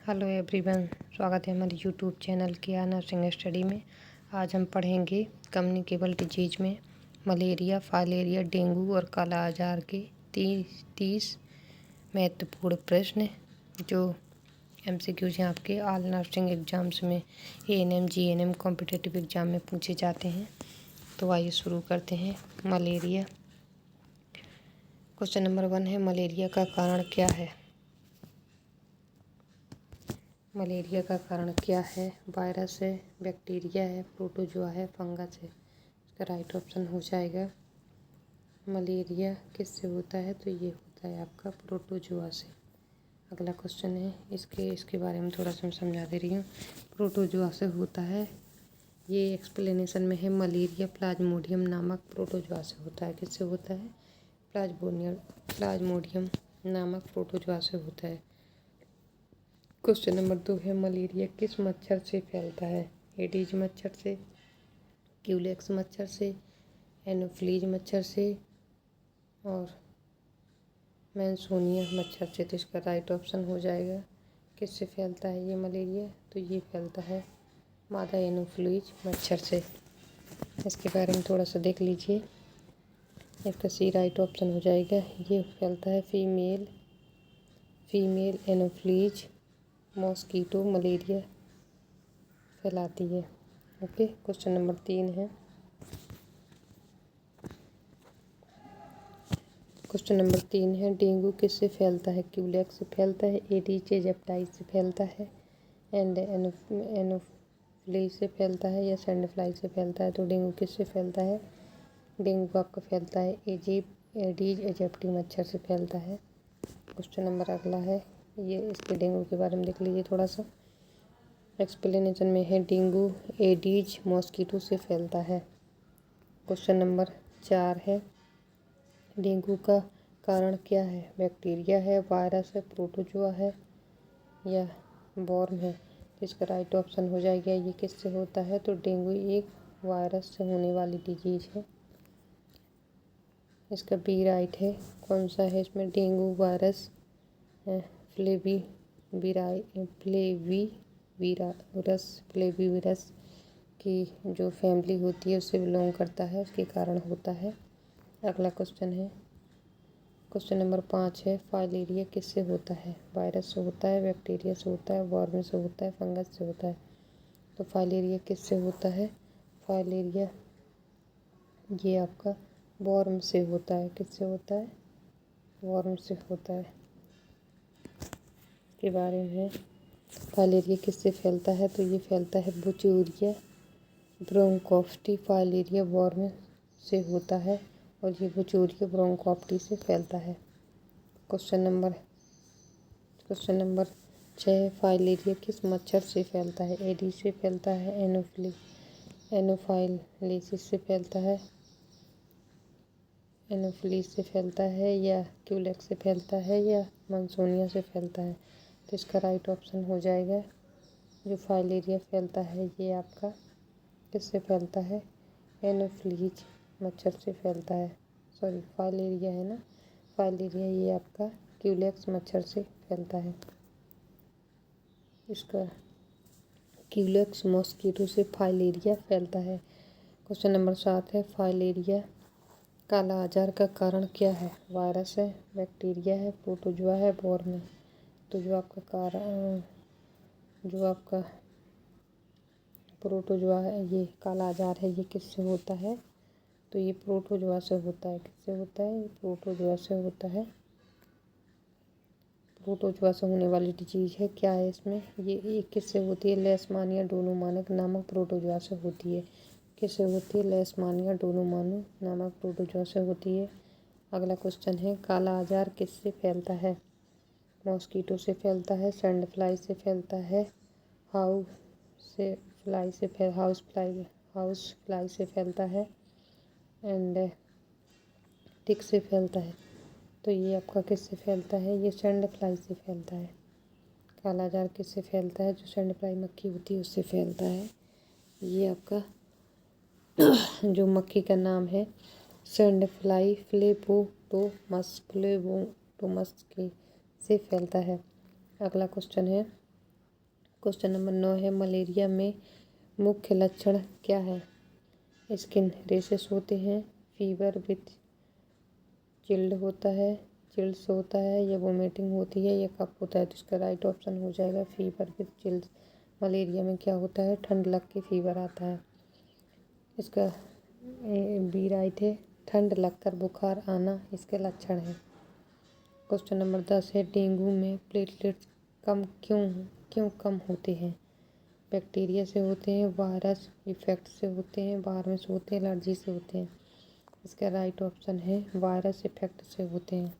Hello everyone, स्वागत है हमारे यूट्यूब चैनल किया नर्सिंग स्टडी में। आज हम पढ़ेंगे कम्युनिकेबल डिजीज में मलेरिया, फाइलेरिया, डेंगू और काला आजार के 30 महत्वपूर्ण प्रश्न जो MCQs हैं आपके ऑल नर्सिंग एग्जाम्स में ANM GNM कॉम्पिटिटिव एग्ज़ाम में पूछे जाते हैं। तो आइए शुरू करते हैं। मलेरिया। क्वेश्चन नंबर 1 है, मलेरिया का कारण क्या है? मलेरिया का कारण क्या है? वायरस है, बैक्टीरिया है, प्रोटोजोआ है, फंगस है। इसका राइट ऑप्शन हो जाएगा मलेरिया किससे होता है? तो ये होता है आपका प्रोटोजोआ से। अगला क्वेश्चन है, इसके बारे में थोड़ा सा मैं समझा दे रही हूँ। प्रोटोजोआ से होता है, ये एक्सप्लेनेशन में है। मलेरिया प्लाज्मोडियम नामक प्रोटोजोआ से होता है। किससे होता है? प्लाज्मोडियम नामक प्रोटोजोआ से होता है। क्वेश्चन नंबर 2 है, मलेरिया किस मच्छर से फैलता है? एडीज मच्छर से, क्यूलेक्स मच्छर से, एनोफ्लीज मच्छर से और मैंसोनिया मच्छर से। तो इसका राइट ऑप्शन हो जाएगा किससे फैलता है ये मलेरिया? तो ये फैलता है मादा एनोफ्लीज मच्छर से। इसके बारे में थोड़ा सा देख लीजिए। इसका सी राइट ऑप्शन हो जाएगा। ये फैलता है फीमेल एनोफ्लीज मॉस्कीटो मलेरिया फैलाती है। ओके। क्वेश्चन नंबर 3 है। क्वेश्चन नंबर 3 है, डेंगू किससे फैलता है? क्यूलेक्स से फैलता है, एडीज एजिप्टाइस से फैलता है, एंड एनोफ्लीज से फैलता है या सैंडफ्लाई से फैलता है? तो डेंगू किससे फैलता है? डेंगू आपका फैलता है एडीज एजिप्टी मच्छर से फैलता है। क्वेश्चन नंबर अगला है, ये इसके डेंगू के बारे में देख लीजिए थोड़ा सा। एक्सप्लेनेशन में है, डेंगू एडीज मॉस्कीटो से फैलता है। क्वेश्चन नंबर 4 है, डेंगू का कारण क्या है? बैक्टीरिया है, वायरस है, प्रोटोजोआ है या वॉर्म है? तो इसका राइट ऑप्शन हो जाएगा ये किससे होता है? तो डेंगू एक वायरस से होने वाली डिजीज है। इसका बी राइट है। कौन सा है इसमें? डेंगू वायरस फ्लेविविरस की जो फैमिली होती है उससे बिलोंग करता है, उसके कारण होता है। अगला क्वेश्चन है, क्वेश्चन नंबर 5 है, फाइलेरिया किससे होता है? वायरस से होता है, बैक्टीरिया से होता है, वॉर्म से होता है, फंगस से होता है? तो फाइलेरिया किससे होता है? फाइलेरिया ये आपका वॉर्म से होता है। किससे होता है? वॉर्म से होता है। के बारे में फाइलेरिया किससे फैलता है? तो ये फैलता है बुचूरिया ब्रोंकोप्टी फाइलेरिया वॉर्म से होता है और ये बुचूरिया ब्रोंकोप्टी से फैलता है। क्वेश्चन नंबर 6, फाइलेरिया किस मच्छर से फैलता है? एडीज से फैलता है, एनोफाइलिसिस से फैलता है, एनोफ्लीज से फैलता है या क्यूलेक्स से फैलता है या मंसोनिया से फैलता है? तो इसका राइट ऑप्शन हो जाएगा जो फाइलेरिया फैलता है ये आपका किससे फैलता है? एनोफ्लीज मच्छर से फैलता है। सॉरी, फाइलेरिया है ना, फाइलेरिया ये आपका क्यूलेक्स मच्छर से फैलता है। इसका क्यूलेक्स मॉस्कीटो से फाइलेरिया फैलता है। क्वेश्चन नंबर 7 है, फाइलेरिया काला आजार का कारण क्या है? वायरस है, बैक्टीरिया है, प्रोटोजोआ है, वॉर्म है? तो जो आपका प्रोटोजोआ है, ये काला आजार है, ये किससे होता है? तो ये प्रोटोजोआ से होता है। किससे होता है? ये प्रोटोजोआ से होता है। प्रोटोजोआ से होने वाली डिजीज है। क्या है इसमें? ये किससे होती है? लेशमानिया डोनोमानक नामक प्रोटोजोआ से होती है। किससे होती है? लेशमानिया डोनोमानो नामक प्रोटोजोआ से होती है। अगला क्वेश्चन है, काला आजार किससे फैलता है? मॉस्कीटो से फैलता है, सैंड फ्लाई से फैलता है, हाउस फ्लाई से फैलता है एंड टिक से फैलता है? तो ये आपका किससे फैलता है? ये सैंड फ्लाई से फैलता है। काला आजार किससे फैलता है? जो सैंड फ्लाई मक्खी होती है उससे फैलता है। ये आपका जो मक्खी का नाम है सैंड फ्लाई फ्लेबोटोमस के से फैलता है। अगला क्वेश्चन है, क्वेश्चन नंबर 9 है मलेरिया में मुख्य लक्षण क्या है? स्किन रेशेस होते हैं, फीवर विथ चिल्ड होता है, चिल्ड्स होता है, या वोमिटिंग होती है, या कफ होता है। तो इसका राइट ऑप्शन हो जाएगा फीवर विथ चिल्ड्स। मलेरिया में क्या होता है? ठंड लग के फीवर आता है। इसका बी राइट है, ठंड लगकर बुखार आना इसके लक्षण है। क्वेश्चन नंबर 10 है डेंगू में प्लेटलेट्स क्यों कम होते हैं? बैक्टीरिया से होते हैं, वायरस इफेक्ट से होते हैं, बाहर से होते हैं, एलर्जी से होते हैं। इसका राइट ऑप्शन है वायरस इफेक्ट से होते हैं।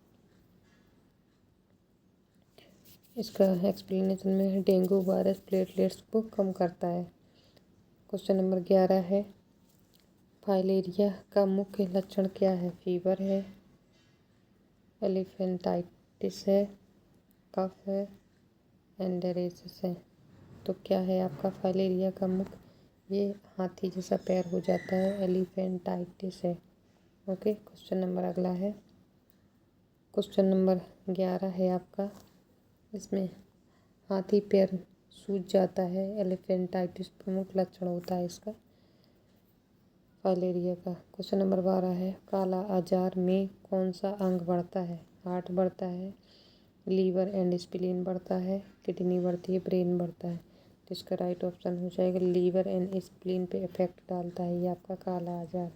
इसका एक्सप्लेनेशन में है डेंगू वायरस प्लेटलेट्स को कम करता है। क्वेश्चन नंबर 11 है फाइलेरिया का मुख्य लक्षण क्या है? फीवर है, एलिफेंटाइटिस है, कफ है, एंडेरेसिस है। तो क्या है आपका फाइलेरिया का मुख्य? ये हाथी जैसा पैर हो जाता है, एलिफेंटाइटिस है। ओके, क्वेश्चन नंबर अगला है क्वेश्चन नंबर 11 है आपका, इसमें हाथी पैर सूज जाता है, एलिफेंटाइटिस प्रमुख लक्षण होता है इसका फाइलेरिया का। क्वेश्चन नंबर 12 है काला आजार में कौन सा अंग बढ़ता है? हार्ट बढ़ता है, लीवर एंड स्प्लीन बढ़ता है, किडनी बढ़ती है, ब्रेन बढ़ता है। तो इसका राइट ऑप्शन हो जाएगा लीवर एंड स्प्लीन पे इफेक्ट डालता है ये आपका काला आजार।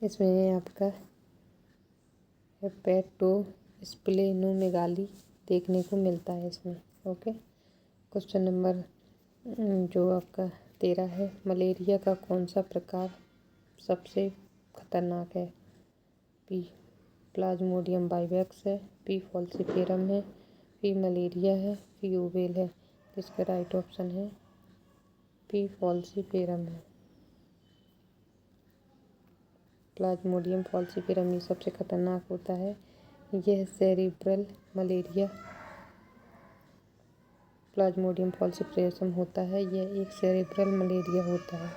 इसमें ये आपका हेपेटोस्प्लेनोमेगाली देखने को मिलता है इसमें। ओके, क्वेश्चन नंबर जो आपका 13 है मलेरिया का कौन सा प्रकार सबसे खतरनाक है? पी प्लाज्मोडियम वाइवेक्स है, पी फॉल्सिफेरम है, पी मलेरिया है, पी ओवेल है। इसका राइट ऑप्शन है पी फॉल्सिफेरम है। प्लाज्मोडियम फॉल्सिफेरम ये सबसे खतरनाक होता है। यह सेरिब्रल मलेरिया प्लाज्मोडियम फॉल्सिफेरम होता है, यह एक सेरिब्रल मलेरिया होता है।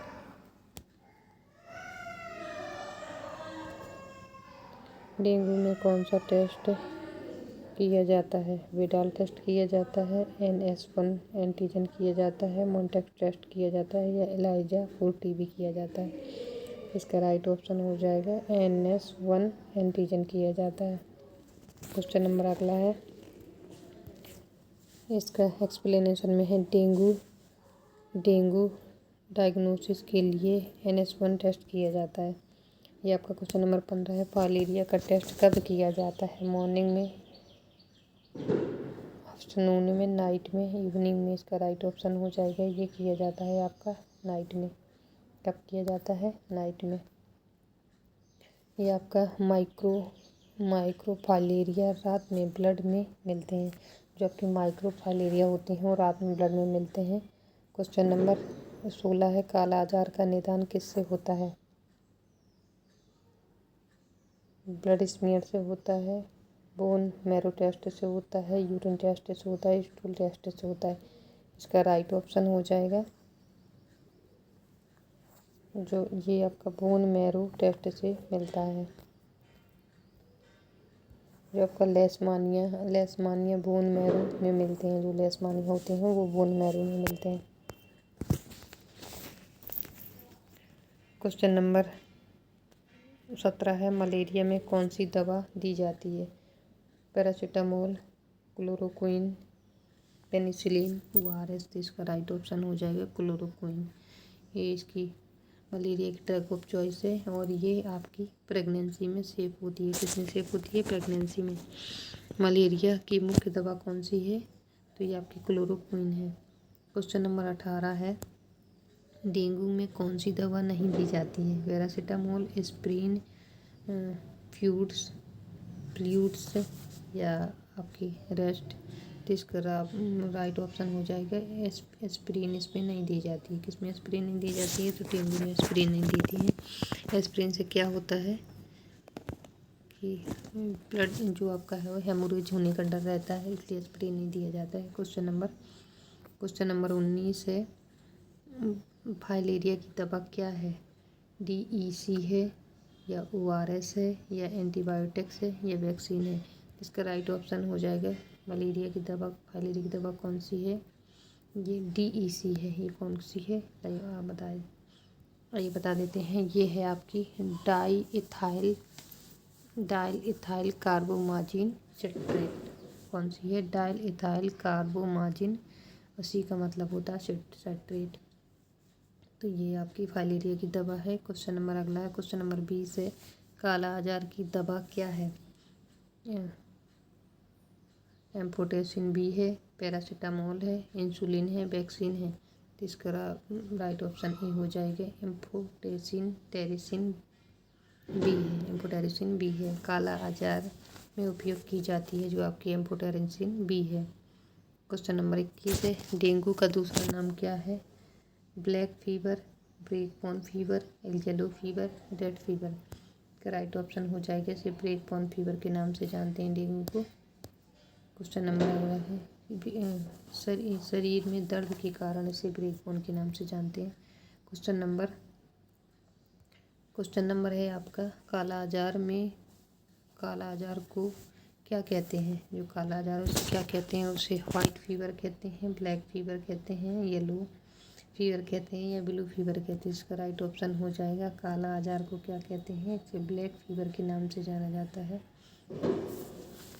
डेंगू में कौन सा टेस्ट किया जाता है? विडाल टेस्ट किया जाता है, NS1 एंटीजन किया जाता है, मोन्टेक्स टेस्ट किया जाता है, या एलाइजा 4TB किया जाता है। इसका राइट ऑप्शन हो जाएगा NS1 एंटीजन किया जाता है। क्वेश्चन नंबर अगला है, इसका एक्सप्लेनेशन में है डेंगू डायग्नोसिस के लिए NS1 टेस्ट किया जाता है। ये आपका क्वेश्चन नंबर 15 है फाइलेरिया का टेस्ट कब किया जाता है? मॉर्निंग में, आफ्टरनून में, नाइट में, इवनिंग में। इसका राइट ऑप्शन हो जाएगा ये किया जाता है आपका नाइट में। कब किया जाता है? नाइट में। ये आपका माइक्रोफाइलेरिया रात में ब्लड में मिलते हैं। जो आपके माइक्रोफाइलेरिया होते हैं वो रात में ब्लड में मिलते हैं। क्वेश्चन नंबर 16 है काला आजार का निदान किससे होता है? ब्लड स्मीयर से होता है, बोन मैरो टेस्ट से होता है, यूरिन टेस्ट से होता है, स्टूल टेस्ट से होता है। इसका राइट ऑप्शन हो जाएगा जो ये आपका बोन मैरो टेस्ट से मिलता है। जो आपका लेशमानिया बोन मैरो में मिलते हैं, जो लेशमानिया होते हैं वो बोन मैरो में मिलते हैं। क्वेश्चन नंबर 17 है मलेरिया में कौन सी दवा दी जाती है? Paracetamol, chloroquine, penicillin, ORS। तो इसका राइट ऑप्शन हो जाएगा क्लोरोक्विन। ये इसकी मलेरिया की ड्रग ऑफ चॉइस है और ये आपकी प्रेगनेंसी में सेफ होती है। किसमें सेफ होती है? प्रेगनेंसी में। मलेरिया की मुख्य दवा कौन सी है? तो ये आपकी क्लोरोक्विन है। क्वेश्चन नंबर 18 है डेंगू में कौन सी दवा नहीं दी जाती है? पैरासीटामोल, एस्प्रिन, फ्लूइड्स या आपकी रेस्ट। तो इसका राइट ऑप्शन हो जाएगा एस्प्रिन। इसमें नहीं दी जाती है। किसमें एस्प्रिन नहीं दी जाती है? तो डेंगू में एस्प्रिन नहीं देती है। एस्प्रिन से क्या होता है कि ब्लड जो आपका है वो हेमोरेज होने का डर रहता है, इसलिए एस्प्रिन नहीं दिया जाता है। क्वेश्चन नंबर 19 है फाइलेरिया की दवा क्या है? DEC है, या ORS है, या एंटीबायोटिक्स है, या वैक्सीन है। इसका राइट ऑप्शन हो जाएगा मलेरिया की दवा, फाइलेरिया की दवा कौन सी है? ये DEC है। ये कौन सी है? आप बताए, ये बता देते हैं। ये है आपकी डाइल इथाइल कार्बोमाजिन सिट्रेट। कौन सी है? डाइल इथाइल कार्बोमाजिन, उसी का मतलब होता है सिट्रेट। तो ये आपकी फाइलेरिया की दवा है। क्वेश्चन नंबर अगला है, क्वेश्चन नंबर 20 है। काला आजार की दवा क्या है? एम्फोटेरिसिन बी है, पैरासीटामोल है, इंसुलिन है, वैक्सीन है। तो इसका राइट ऑप्शन ए हो जाएगा एम्फोटेरिसिन बी है। काला आजार में उपयोग की जाती है जो आपकी एम्फोटेरिसिन बी है। क्वेश्चन नंबर 21 है। डेंगू का दूसरा नाम क्या है? Black fever, break bone fever, yellow fever, red fever. का राइट ऑप्शन हो जाएगा, इसे ब्रेक बॉर्न फीवर के नाम से जानते हैं डेंगू को। क्वेश्चन नंबर अगला है, शरीर में दर्द के कारण इसे ब्रेक बॉर्न के नाम से जानते हैं। क्वेश्चन नंबर है आपका, काला आजार को क्या कहते हैं? जो काला आजार उसे क्या कहते हैं? उसे व्हाइट फीवर कहते हैं, ब्लैक फीवर कहते हैं, येलो फीवर कहते हैं, या ब्लू फीवर कहते हैं। इसका राइट ऑप्शन हो जाएगा, काला आजार को क्या कहते हैं? इसे ब्लैक फीवर के नाम से जाना जाता है।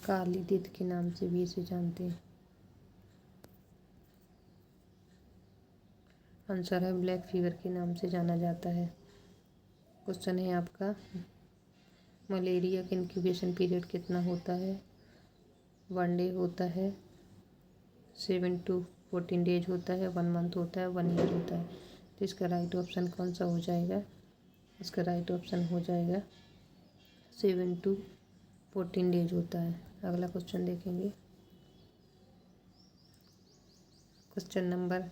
काली दिद के नाम से भी इसे जानते हैं। आंसर है ब्लैक फीवर के नाम से जाना जाता है। क्वेश्चन है आपका, मलेरिया का इंक्यूबेशन पीरियड कितना होता है? 1 डे होता है, 7 to 14 डेज होता है, 1 मंथ होता है, 1 ईयर होता है। तो इसका राइट ऑप्शन कौन सा हो जाएगा? इसका राइट ऑप्शन हो जाएगा 7 to 14 डेज होता है। अगला क्वेश्चन देखेंगे। क्वेश्चन नंबर,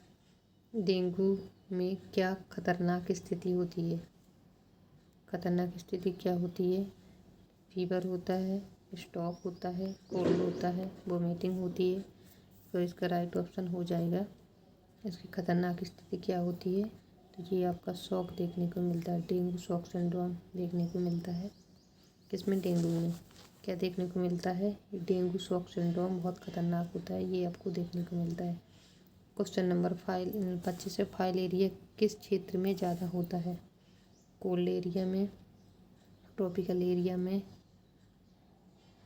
डेंगू में क्या खतरनाक स्थिति होती है? खतरनाक स्थिति क्या होती है? फीवर होता है, स्टॉक होता है, कोल्ड होता है, वोमिटिंग होती है। तो इसका राइट ऑप्शन हो जाएगा, इसकी खतरनाक स्थिति क्या होती है? तो ये आपका शॉक देखने को मिलता है, डेंगू शॉक सिंड्रोम देखने को मिलता है। किसमें? डेंगू में। क्या देखने को मिलता है? डेंगू शॉक सिंड्रोम बहुत खतरनाक होता है, ये आपको देखने को मिलता है। क्वेश्चन नंबर 25 है। फाइलेरिया किस क्षेत्र में ज़्यादा होता है? कोल्ड एरिया में, ट्रॉपिकल एरिया में,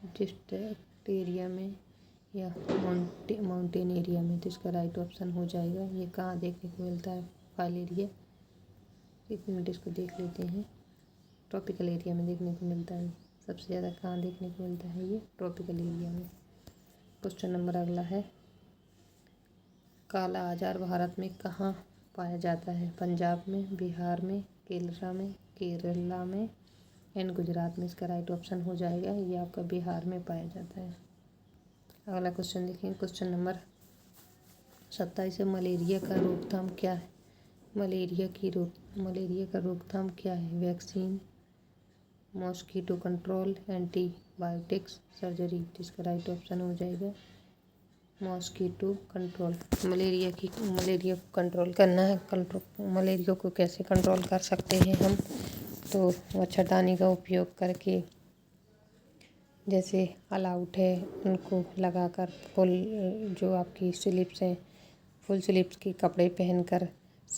डिस्ट्रिक्ट एरिया में, या माउंटेन एरिया में। तो इसका राइट ऑप्शन हो जाएगा, ये कहाँ देखने को मिलता है फाइलेरिया? 1 मिनट इसको देख लेते हैं। ट्रॉपिकल एरिया में देखने को मिलता है। सबसे ज़्यादा कहाँ देखने को मिलता है? ये ट्रॉपिकल एरिया में। क्वेश्चन नंबर अगला है, काला आजार भारत में कहाँ पाया जाता है? पंजाब में, बिहार में, केरला में एंड गुजरात में। इसका राइट ऑप्शन हो जाएगा, ये आपका बिहार में पाया जाता है। अगला क्वेश्चन देखेंगे। क्वेश्चन नंबर 27 है। मलेरिया का रोकथाम क्या है? मलेरिया का रोकथाम क्या है? Vaccine, mosquito control, antibiotics, surgery. इसका राइट ऑप्शन हो जाएगा मॉस्किटो कंट्रोल। मलेरिया को कंट्रोल करना है। मलेरिया को कैसे कंट्रोल कर सकते हैं हम? तो मच्छरदानी का उपयोग करके, जैसे ऑल आउट है उनको लगाकर, जो आपकी स्लिप्स हैं, फुल स्लीव्स के कपड़े पहनकर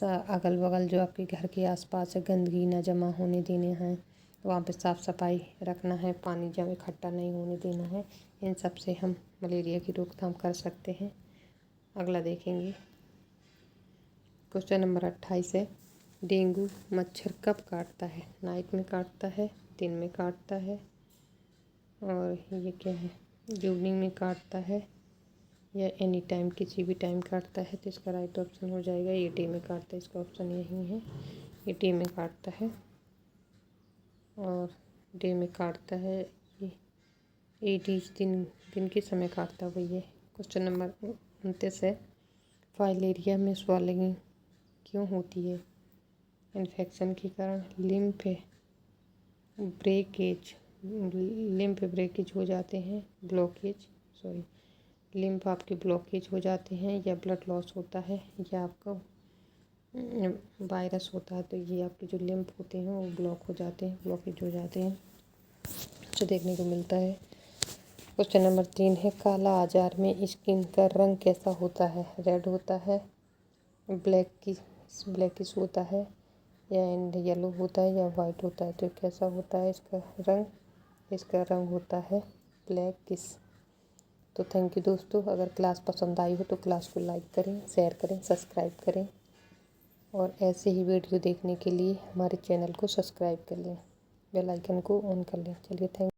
अगल बगल जो आपके घर के आसपास है गंदगी ना जमा होने देने हैं, वहाँ पे साफ़ सफाई रखना है, पानी जब इकट्ठा नहीं होने देना है। इन सब से हम मलेरिया की रोकथाम कर सकते हैं। अगला देखेंगे। क्वेश्चन नंबर 28 है। डेंगू मच्छर कब काटता है? नाइट में काटता है, दिन में काटता है, और ये क्या है, इवनिंग में काटता है, या एनी टाइम, किसी भी टाइम काटता है? तो इसका राइट ऑप्शन हो जाएगा ये डे में काटता है। इसका ऑप्शन यही है, ये डे में काटता है, और डे में काटता है। ये 80 दिन के समय काटता है वो ये। क्वेश्चन नंबर 29 है। फाइलेरिया में स्वेलिंग क्यों होती है? इन्फेक्शन के कारण, लिम्फ ब्रेकेज हो जाते हैं, लिम्फ आपके ब्लॉकेज हो जाते हैं, या ब्लड लॉस होता है, या आपका वायरस होता है। तो ये आपके जो लिम्फ होते हैं वो ब्लॉकेज हो जाते हैं, जो देखने को मिलता है। क्वेश्चन नंबर 3 है, काला आजार में स्किन का रंग कैसा होता है? रेड होता है, ब्लैकिश होता है, या एंड येलो होता है, या वाइट होता है? तो कैसा होता है इसका रंग? इसका रंग होता है ब्लैकिश। तो थैंक यू दोस्तों। अगर क्लास पसंद आई हो तो क्लास को लाइक करें, शेयर करें, सब्सक्राइब करें और ऐसे ही वीडियो देखने के लिए हमारे चैनल को सब्सक्राइब कर लें, बेल आइकन को ऑन कर लें। चलिए थैंक